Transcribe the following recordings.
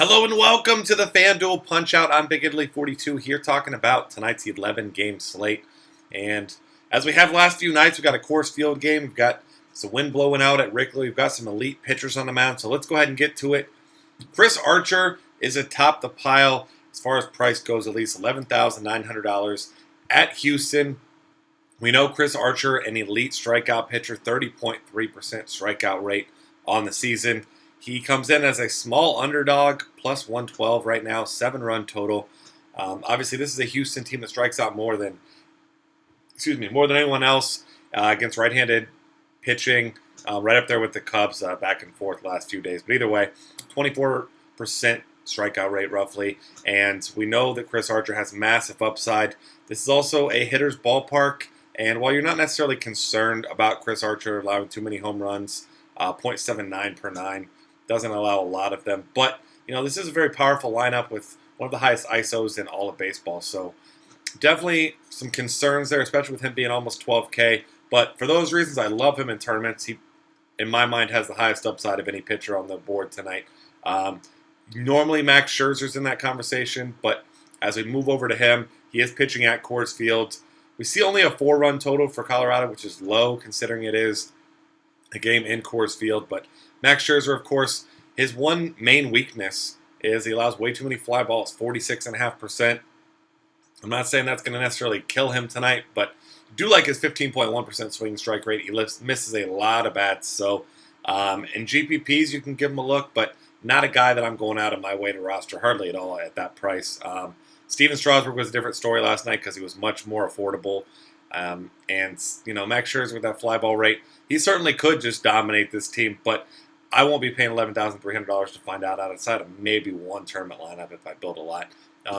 Hello and welcome to the FanDuel Punch-Out. I'm Big Italy 42 here talking about tonight's 11-game slate. And as we have last few nights, we've got a Coors Field game. We've got some wind blowing out at Wrigley. We've got some elite pitchers on the mound. So let's go ahead and get to it. Chris Archer is atop the pile as far as price goes, at least $11,900 at Houston. We know Chris Archer, an elite strikeout pitcher, 30.3% strikeout rate on the season. He comes in as a small underdog, plus 112 right now, 7-run total. Obviously, this is a Houston team that strikes out more than anyone else against right-handed pitching, right up there with the Cubs back and forth last few days. But either way, 24% strikeout rate roughly, and we know that Chris Archer has massive upside. This is also a hitter's ballpark, and while you're not necessarily concerned about Chris Archer allowing too many home runs, 0.79 per 9, doesn't allow a lot of them. But, this is a very powerful lineup with one of the highest ISOs in all of baseball. So definitely some concerns there, especially with him being almost 12K. But for those reasons, I love him in tournaments. He, in my mind, has the highest upside of any pitcher on the board tonight. Normally, Max Scherzer's in that conversation, but as we move over to him, he is pitching at Coors Field. We see only a 4-run total for Colorado, which is low considering it is a game in Coors Field. But Max Scherzer, of course, his one main weakness is he allows way too many fly balls, 46.5%. I'm not saying that's going to necessarily kill him tonight, but I do like his 15.1% swing strike rate. He misses a lot of bats. So in GPPs, you can give him a look, but not a guy that I'm going out of my way to roster, hardly at all at that price. Steven Strasburg was a different story last night because he was much more affordable. And, Max Scherzer with that fly ball rate, he certainly could just dominate this team, but I won't be paying $11,300 to find out outside of maybe one tournament lineup if I build a lot.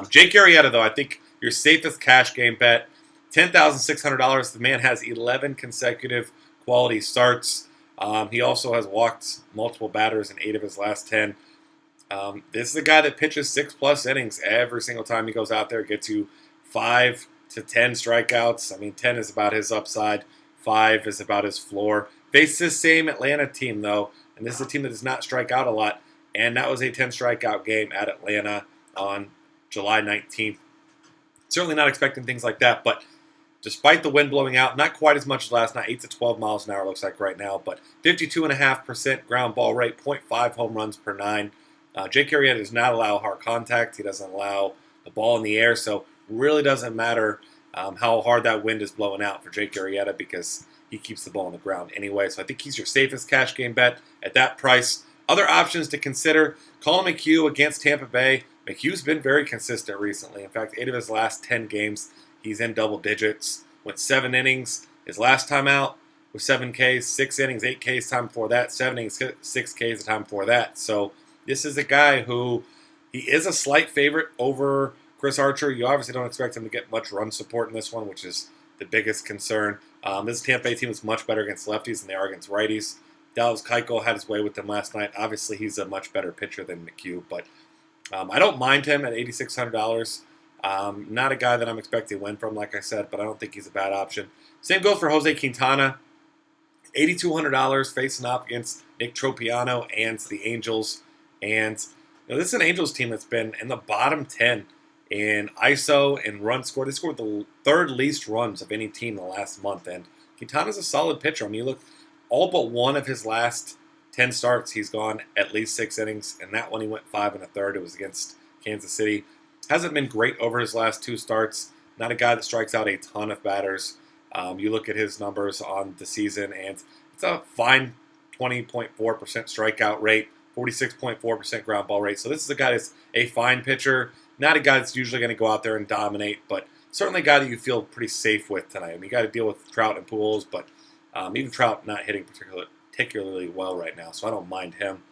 Jake Arrieta, though, I think your safest cash game bet, $10,600. The man has 11 consecutive quality starts. He also has walked multiple batters in 8 of his last 10. This is a guy that pitches 6+ innings every single time he goes out there, gets you 5 to 10 strikeouts. I mean, 10 is about his upside. 5 is about his floor. Faced this same Atlanta team, though, and this is a team that does not strike out a lot, and that was a 10-strikeout game at Atlanta on July 19th. Certainly not expecting things like that, but despite the wind blowing out, not quite as much as last night, 8 to 12 miles an hour looks like right now, but 52.5% ground ball rate, 0.5 home runs per 9. Jake Arrieta does not allow hard contact. He doesn't allow the ball in the air, so really doesn't matter how hard that wind is blowing out for Jake Arrieta because he keeps the ball on the ground anyway. So I think he's your safest cash game bet at that price. Other options to consider, Colin McHugh against Tampa Bay. McHugh's been very consistent recently. In fact, 8 of his last 10 games, he's in double digits. Went 7 innings his last time out with 7 Ks, 6 innings, 8 Ks time before that, 7 innings, 6 Ks the time before that. So this is a guy who, he is a slight favorite over Chris Archer. You obviously don't expect him to get much run support in this one, which is the biggest concern. This Tampa Bay team is much better against lefties than they are against righties. Dallas Keuchel had his way with them last night. Obviously, he's a much better pitcher than McHugh, but I don't mind him at $8,600. Not a guy that I'm expecting to win from, like I said, but I don't think he's a bad option. Same goes for Jose Quintana. $8,200 facing off against Nick Tropiano and the Angels. And this is an Angels team that's been in the bottom 10 in ISO and run scored. They scored the 3rd least runs of any team in the last month. And Quintana's a solid pitcher. I mean, you look, all but one of his last 10 starts, he's gone at least 6 innings. And that one, he went 5 1/3. It was against Kansas City. Hasn't been great over his last 2 starts. Not a guy that strikes out a ton of batters. You look at his numbers on the season, and it's a fine 20.4% strikeout rate, 46.4% ground ball rate. So this is a guy that's a fine pitcher. Not a guy that's usually going to go out there and dominate, but certainly a guy that you feel pretty safe with tonight. I mean, you got to deal with Trout and Pujols, but even Trout not hitting particularly well right now, so I don't mind him.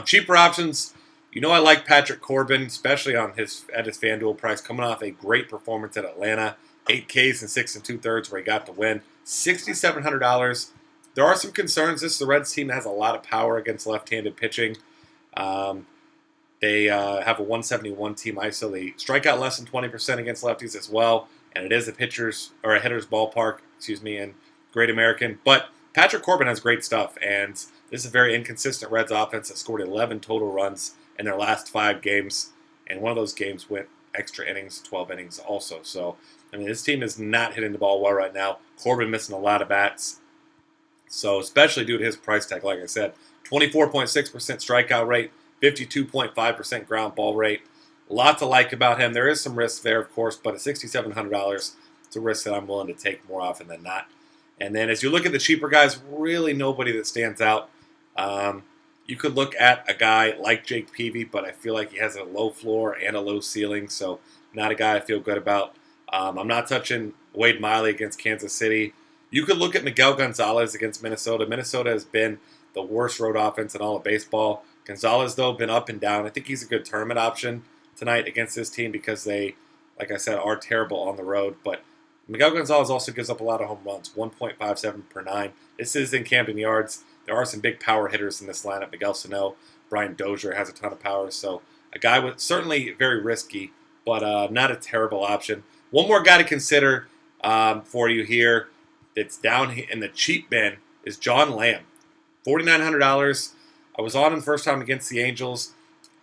Cheaper options, I like Patrick Corbin, especially at his FanDuel price, coming off a great performance at Atlanta, 8 Ks and 6 2/3 where he got the win, $6,700. There are some concerns. This is the Reds team that has a lot of power against left-handed pitching. They have a 171 team ISO. They strike out less than 20% against lefties as well, and it is a hitter's ballpark, in Great American. But Patrick Corbin has great stuff, and this is a very inconsistent Reds offense that scored 11 total runs in their last 5 games, and one of those games went extra innings, 12 innings also. So, I mean, this team is not hitting the ball well right now. Corbin missing a lot of bats. So, especially due to his price tag, like I said, 24.6% strikeout rate, 52.5% ground ball rate. A lot to like about him. There is some risk there, of course, but at $6,700, it's a risk that I'm willing to take more often than not. And then as you look at the cheaper guys, really nobody that stands out. You could look at a guy like Jake Peavy, but I feel like he has a low floor and a low ceiling, so not a guy I feel good about. I'm not touching Wade Miley against Kansas City. You could look at Miguel Gonzalez against Minnesota. Minnesota has been the worst road offense in all of baseball. Gonzalez, though, been up and down. I think he's a good tournament option tonight against this team because they, like I said, are terrible on the road. But Miguel Gonzalez also gives up a lot of home runs, 1.57 per 9. This is in Camden Yards. There are some big power hitters in this lineup. Miguel Sano, Brian Dozier has a ton of power. So a guy with certainly very risky, but not a terrible option. One more guy to consider for you here that's down in the cheap bin is John Lamb. $4,900. I was on him first time against the Angels.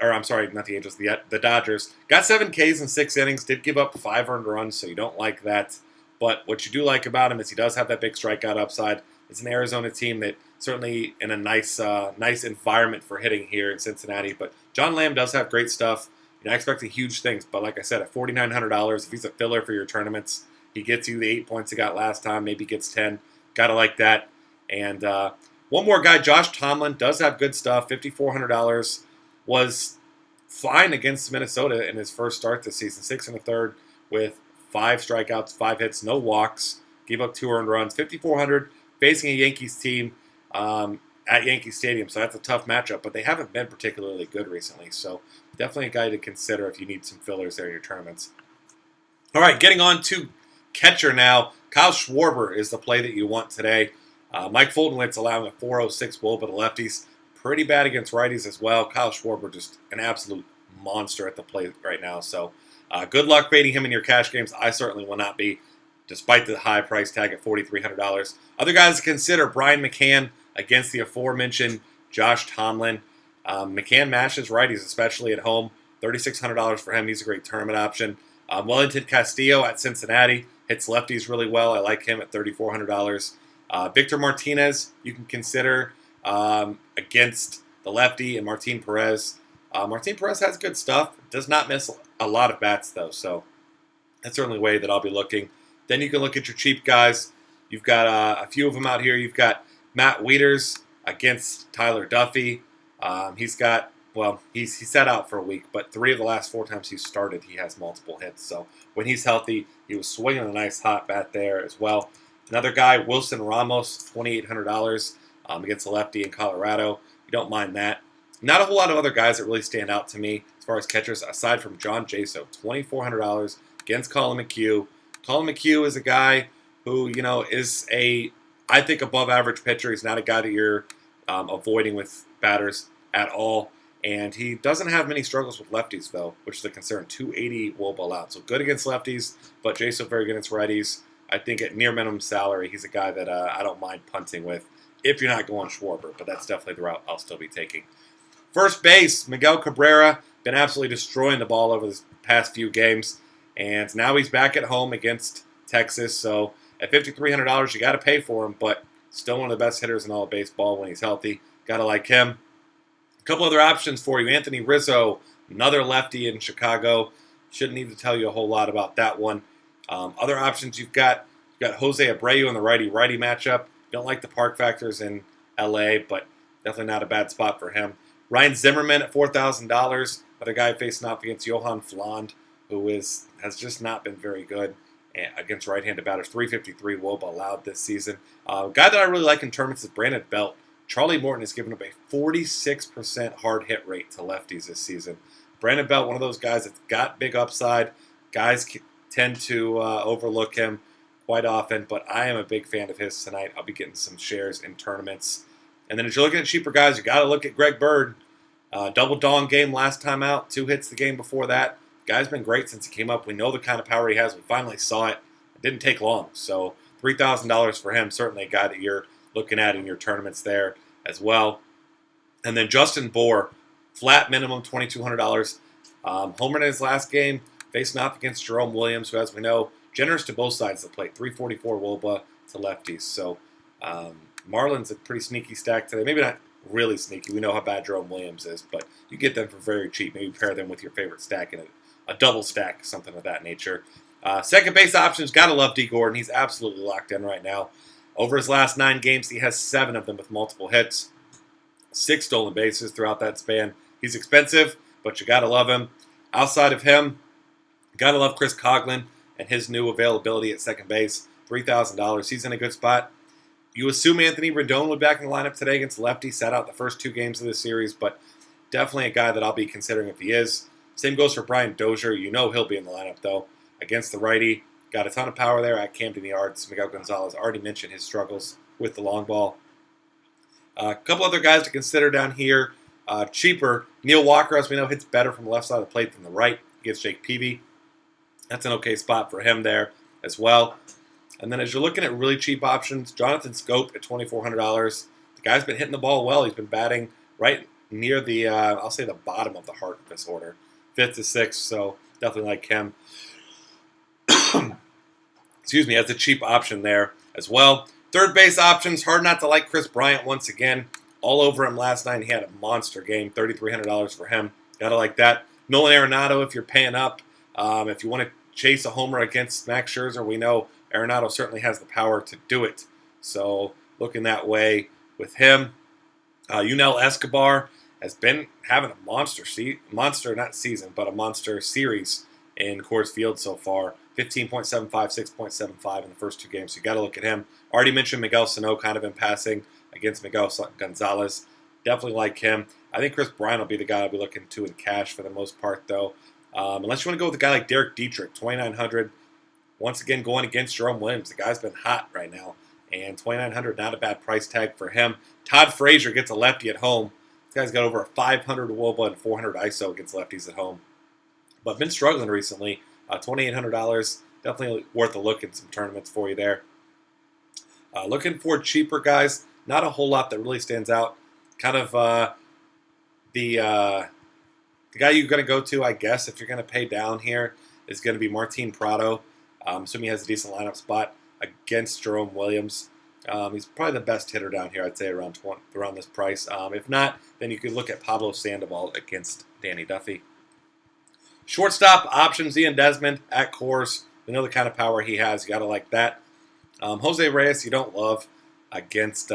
Or I'm sorry, not the Angels, the Dodgers. Got 7 Ks in 6 innings. Did give up 5 earned runs, so you don't like that. But what you do like about him is he does have that big strikeout upside. It's an Arizona team that certainly in a nice environment for hitting here in Cincinnati. But John Lamb does have great stuff. You're not expecting huge things, but like I said, at $4,900, if he's a filler for your tournaments, he gets you the 8 points he got last time, maybe gets 10. Gotta like that. And one more guy, Josh Tomlin, does have good stuff. $5,400. Was fine against Minnesota in his first start this season. 6 1/3 with 5 strikeouts, 5 hits, no walks. Gave up 2 earned runs. 5,400 facing a Yankees team at Yankee Stadium. So that's a tough matchup, but they haven't been particularly good recently. So definitely a guy to consider if you need some fillers there in your tournaments. All right, getting on to catcher now. Kyle Schwarber is the play that you want today. Mike Fultonwitz allowing a 4.06 WOBA to lefties. Pretty bad against righties as well. Kyle Schwarber just an absolute monster at the plate right now. So good luck fading him in your cash games. I certainly will not be, despite the high price tag at $4,300. Other guys to consider, Brian McCann against the aforementioned Josh Tomlin. McCann mashes righties, especially at home. $3,600 for him. He's a great tournament option. Wellington Castillo at Cincinnati hits lefties really well. I like him at $3,400. Victor Martinez, you can consider against the lefty, and Martin Perez. Martin Perez has good stuff. Does not miss a lot of bats, though, so that's certainly a way that I'll be looking. Then you can look at your cheap guys. You've got a few of them out here. You've got Matt Wieters against Tyler Duffy. He's sat out for a week, but 3 of the last 4 times he's started, he has multiple hits. So when he's healthy, he was swinging a nice hot bat there as well. Another guy, Wilson Ramos, $2,800 against the lefty in Colorado. You don't mind that. Not a whole lot of other guys that really stand out to me as far as catchers, aside from John Jaso, $2,400 against Colin McHugh. Colin McHugh is a guy who, is I think, above average pitcher. He's not a guy that you're avoiding with batters at all. And he doesn't have many struggles with lefties, though, which is a concern. 280 WOBA allowed. So good against lefties, but Jaso very good against righties. I think at near minimum salary, he's a guy that I don't mind punting with if you're not going Schwarber, but that's definitely the route I'll still be taking. First base, Miguel Cabrera, been absolutely destroying the ball over the past few games, and now he's back at home against Texas, so at $5,300, you got to pay for him, but still one of the best hitters in all of baseball when he's healthy. Got to like him. A couple other options for you. Anthony Rizzo, another lefty in Chicago. Shouldn't need to tell you a whole lot about that one. Other options you've got Jose Abreu in the righty-righty matchup. Don't like the park factors in LA, but definitely not a bad spot for him. Ryan Zimmerman at $4,000. Another guy facing off against Johan Fland, who has just not been very good against right-handed batters. 353 WOBA allowed this season. A guy that I really like in tournaments is Brandon Belt. Charlie Morton has given up a 46% hard hit rate to lefties this season. Brandon Belt, one of those guys that's got big upside. Guys tend to overlook him quite often, but I am a big fan of his tonight. I'll be getting some shares in tournaments. And then as you're looking at cheaper guys, you got to look at Greg Bird. Double dong game last time out, 2 hits the game before that. Guy's been great since he came up. We know the kind of power he has. We finally saw it. It didn't take long. So $3,000 for him, certainly a guy that you're looking at in your tournaments there as well. And then Justin Bohr, Flat minimum $2,200. Homer in his last game, facing off against Jerome Williams, who, as we know, generous to both sides of the plate. 344 WOBA to lefties. So Marlins a pretty sneaky stack today. Maybe not really sneaky. We know how bad Jerome Williams is, but you get them for very cheap. Maybe pair them with your favorite stack in a double stack, something of that nature. Second base options, gotta love D. Gordon. He's absolutely locked in right now. Over his last 9 games, he has 7 of them with multiple hits, 6 stolen bases throughout that span. He's expensive, but you gotta love him. Outside of him, gotta love Chris Coughlin and his new availability at second base, $3,000. He's in a good spot. You assume Anthony Rendon will be back in the lineup today against lefty. Sat out the first 2 games of this series, but definitely a guy that I'll be considering if he is. Same goes for Brian Dozier. You know he'll be in the lineup, though, against the righty. Got a ton of power there at Camden Yards. Miguel Gonzalez already mentioned his struggles with the long ball. A couple other guys to consider down here. Cheaper. Neil Walker, as we know, hits better from the left side of the plate than the right against Jake Peavy. That's an okay spot for him there as well. And then as you're looking at really cheap options, Jonathan Scope at $2,400. The guy's been hitting the ball well. He's been batting right near the, I'll say the bottom of the heart of this order. 5th to 6th, so definitely like him. Excuse me, as a cheap option there as well. Third base options, hard not to like Chris Bryant once again. All over him last night. He had a monster game, $3,300 for him. Gotta like that. Nolan Arenado, if you're paying up. If you want to chase a homer against Max Scherzer, we know Arenado certainly has the power to do it. So looking that way with him. Yunel Escobar has been having a monster series in Coors Field so far. 15.75, 6.75 in the first 2 games. So you got to look at him. Already mentioned Miguel Sano kind of in passing against Miguel Gonzalez. Definitely like him. I think Chris Bryant will be the guy I'll be looking to in cash for the most part, though. Unless you want to go with a guy like Derek Dietrich, $2,900. Once again, going against Jerome Williams. The guy's been hot right now. And $2,900, not a bad price tag for him. Todd Frazier gets a lefty at home. This guy's got over a 500 WOBA and 400 ISO against lefties at home. But been struggling recently. $2,800, definitely worth a look in some tournaments for you there. Looking for cheaper guys, not a whole lot that really stands out. Kind of the guy you're going to go to, I guess, if you're going to pay down here, is going to be Martin Prado. Assuming he has a decent lineup spot against Jerome Williams. He's probably the best hitter down here, I'd say, around this price. If not, then you could look at Pablo Sandoval against Danny Duffy. Shortstop options, Ian Desmond at Coors. We know the kind of power he has. You got to like that. Jose Reyes, you don't love against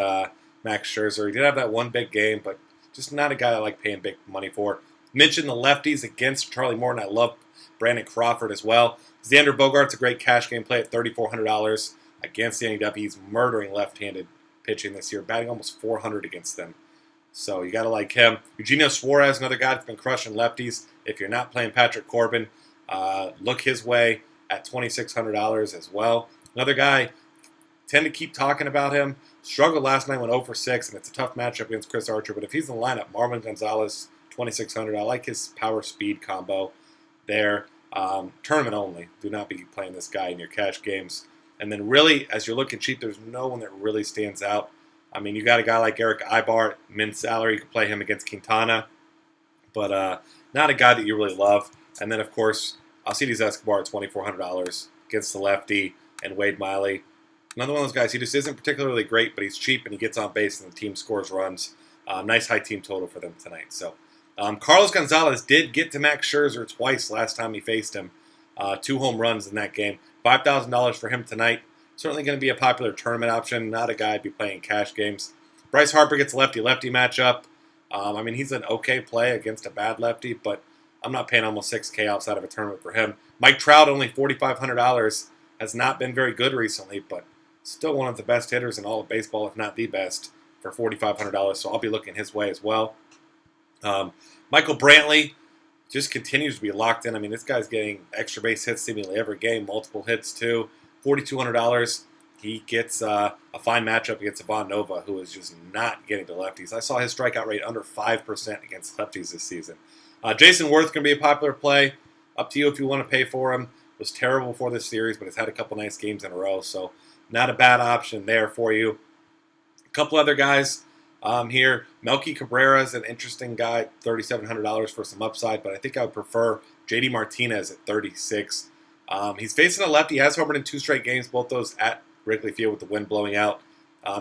Max Scherzer. He did have that one big game, but just not a guy I like paying big money for. Mentioned the lefties against Charlie Morton. I love Brandon Crawford as well. Xander Bogaerts, a great cash game play at $3,400 against Danny Duffy. He's murdering left-handed pitching this year, batting almost 400 against them. So you got to like him. Eugenio Suarez, another guy that's been crushing lefties. If you're not playing Patrick Corbin, look his way at $2,600 as well. Another guy, tend to keep talking about him. Struggled last night, went 0 for 6, and it's a tough matchup against Chris Archer. But if he's in the lineup, Marwin Gonzalez, $2,600. I like his power-speed combo there. Tournament only. Do not be playing this guy in your cash games. And then really, as you're looking cheap, there's no one that really stands out. I mean, you got a guy like Eric Ibar at min salary. You can play him against Quintana. But not a guy that you really love. And then, of course, Alcides Escobar at $2,400 against the lefty and Wade Miley. Another one of those guys, he just isn't particularly great, but he's cheap and he gets on base and the team scores runs. Nice high team total for them tonight. So Carlos Gonzalez did get to Max Scherzer twice last time he faced him. 2 home runs in that game. $5,000 for him tonight. Certainly going to be a popular tournament option. Not a guy I'd be playing cash games. Bryce Harper gets a lefty-lefty matchup. I mean, he's an okay play against a bad lefty, but I'm not paying almost $6K outside of a tournament for him. Mike Trout, only $4,500, has not been very good recently, but still one of the best hitters in all of baseball, if not the best, for $4,500. So I'll be looking his way as well. Michael Brantley just continues to be locked in. I mean, this guy's getting extra base hits seemingly every game, multiple hits too. $4,200. He gets a fine matchup against Ivan Nova, who is just not getting to lefties. I saw his strikeout rate under 5% against lefties this season. Jason Worth can be a popular play. Up to you if you want to pay for him. Was terrible before this series, but has had a couple nice games in a row, so not a bad option there for you. A couple other guys. here. Melky Cabrera is an interesting guy, $3,700 for some upside, but I think I would prefer JD Martinez at 36. He's facing a lefty. He has homered in 2 straight games, both those at Wrigley Field with the wind blowing out.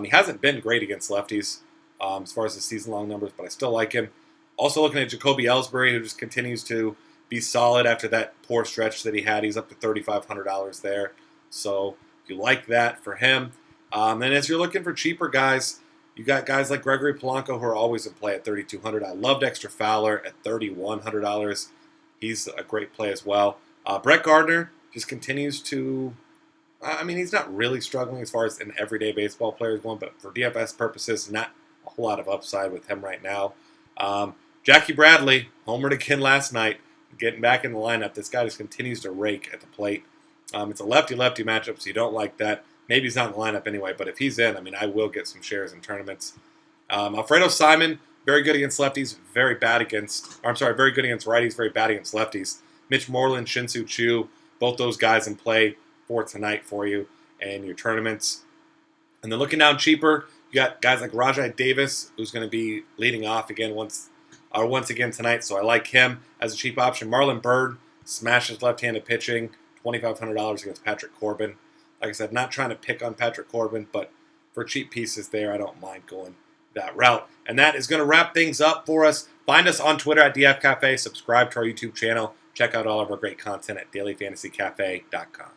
He hasn't been great against lefties as far as the season-long numbers, but I still like him. Also looking at Jacoby Ellsbury, who just continues to be solid after that poor stretch that he had. He's up to $3,500 there. So if you like that for him. And as you're looking for cheaper guys, you got guys like Gregory Polanco who are always in play at $3,200. I love Dexter Fowler at $3,100. He's a great play as well. Brett Gardner just continues to, he's not really struggling as far as an everyday baseball player is going, but for DFS purposes, not a whole lot of upside with him right now. Jackie Bradley, homered again last night, getting back in the lineup. This guy just continues to rake at the plate. It's a lefty-lefty matchup, so you don't like that. Maybe he's not in the lineup anyway, but if he's in, I will get some shares in tournaments. Alfredo Simon, very good against lefties, very good against righties, very bad against lefties. Mitch Moreland, Shin-Soo Choo, both those guys in play for tonight for you and your tournaments. And then looking down cheaper, you got guys like Rajai Davis, who's going to be leading off again once again tonight, so I like him as a cheap option. Marlon Byrd smashes left-handed pitching, $2,500 against Patrick Corbin. Like I said, not trying to pick on Patrick Corbin, but for cheap pieces there, I don't mind going that route. And that is going to wrap things up for us. Find us on Twitter at DF Cafe. Subscribe to our YouTube channel. Check out all of our great content at dailyfantasycafe.com.